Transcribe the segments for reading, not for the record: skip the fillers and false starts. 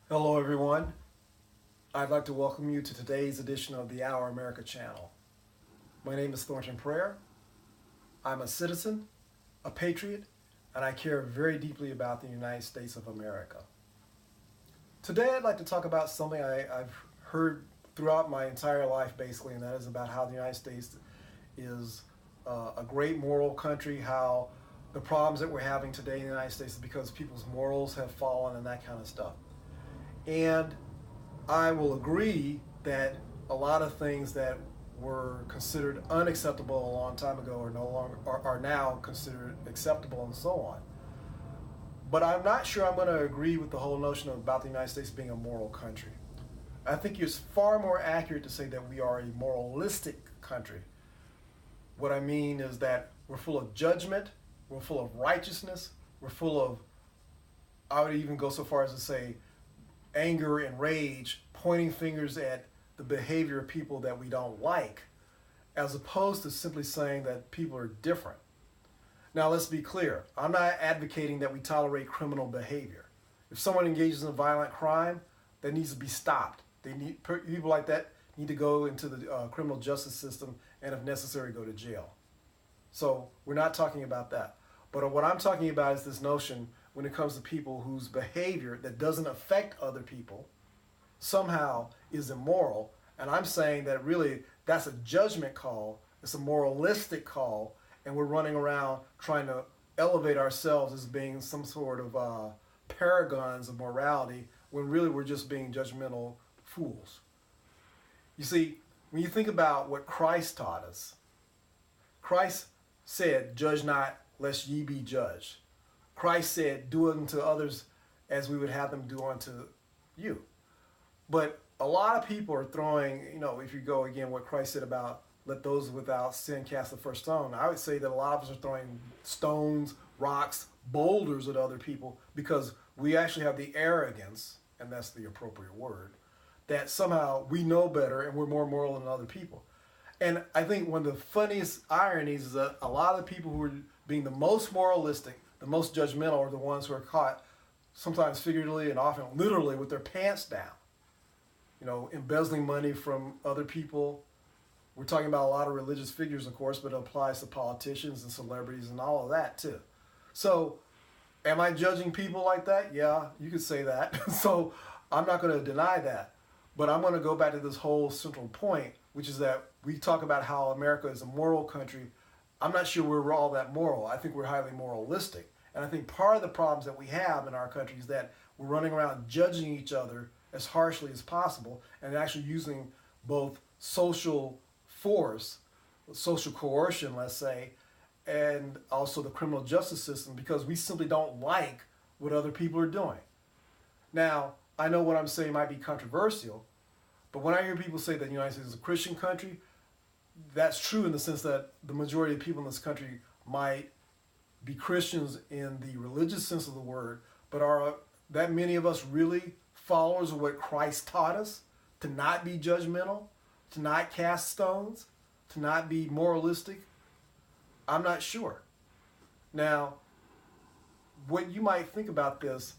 Hello, everyone. I'd like to welcome you to today's edition of the Our America channel. My name is Thornton Prayer. I'm a citizen, a patriot, and I care very deeply about the United States of America. Today, I'd like to talk about something I've heard throughout my entire life, basically, and that is about how the United States is a great moral country, how the problems that we're having today in the United States is because people's morals have fallen and that kind of stuff. And I will agree that a lot of things that were considered unacceptable a long time ago are no longer are now considered acceptable and so on. But I'm not sure I'm going to agree with the whole notion about the United States being a moral country. I think it's far more accurate to say that we are a moralistic country. What I mean is that we're full of judgment, we're full of righteousness, we're full of, I would even go so far as to say, anger and rage, pointing fingers at the behavior of people that we don't like, as opposed to simply saying that people are different. Now, let's be clear. I'm not advocating that we tolerate criminal behavior. If someone engages in a violent crime, that needs to be stopped. People like that need to go into the criminal justice system and, if necessary, go to jail. So we're not talking about that. But what I'm talking about is this notion when it comes to people whose behavior that doesn't affect other people somehow is immoral. And I'm saying that really that's a judgment call. It's a moralistic call. And we're running around trying to elevate ourselves as being some sort of paragons of morality when really we're just being judgmental fools. You see, when you think about what Christ taught us, Christ said, "Judge not, lest ye be judged." Christ said, "Do unto others as we would have them do unto you." But a lot of people are throwing, if you go again, what Christ said about let those without sin cast the first stone, I would say that a lot of us are throwing stones, rocks, boulders at other people because we actually have the arrogance, and that's the appropriate word, that somehow we know better and we're more moral than other people. And I think one of the funniest ironies is that a lot of the people who are being the most moralistic, the most judgmental, are the ones who are caught sometimes figuratively and often literally with their pants down. Embezzling money from other people. We're talking about a lot of religious figures, of course, but it applies to politicians and celebrities and all of that too. So, am I judging people like that? Yeah, you could say that. So, I'm not going to deny that. But I'm going to go back to this whole central point, which is that we talk about how America is a moral country. I'm not sure we're all that moral. I think we're highly moralistic. And I think part of the problems that we have in our country is that we're running around judging each other as harshly as possible and actually using both social force, social coercion, let's say, and also the criminal justice system because we simply don't like what other people are doing. Now, I know what I'm saying might be controversial, but when I hear people say that the United States is a Christian country, that's true in the sense that the majority of people in this country might be Christians in the religious sense of the word, but are that many of us really followers of what Christ taught us? To not be judgmental, to not cast stones, to not be moralistic? I'm not sure. Now, what you might think about this,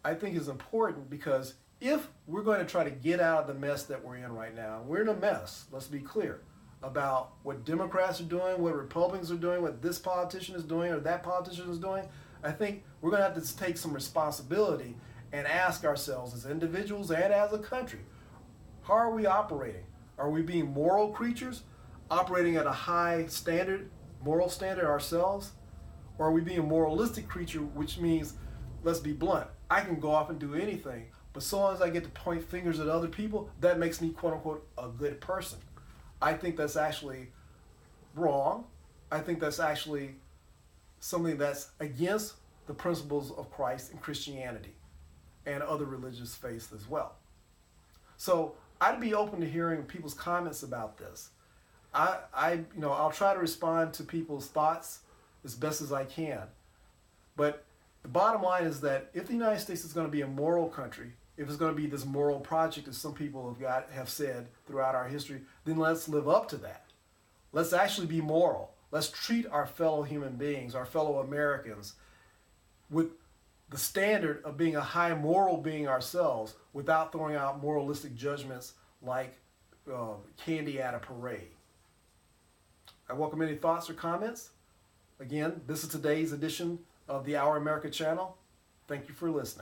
I think is important because if we're going to try to get out of the mess that we're in right now, we're in a mess, let's be clear, about what Democrats are doing, what Republicans are doing, what this politician is doing or that politician is doing, I think we're going to have to take some responsibility and ask ourselves as individuals and as a country, how are we operating? Are we being moral creatures, operating at a high standard, moral standard ourselves? Or are we being a moralistic creature, which means, let's be blunt, I can go off and do anything, but so long as I get to point fingers at other people, that makes me, quote unquote, a good person. I think that's actually wrong. I think that's actually something that's against the principles of Christ and Christianity and other religious faiths as well. So I'd be open to hearing people's comments about this. I'll try to respond to people's thoughts as best as I can. But the bottom line is that if the United States is going to be a moral country, if it's going to be this moral project, as some people have said throughout our history, then let's live up to that. Let's actually be moral. Let's treat our fellow human beings, our fellow Americans, with the standard of being a high moral being ourselves without throwing out moralistic judgments like candy at a parade. I welcome any thoughts or comments. Again, this is today's edition of the Our America channel. Thank you for listening.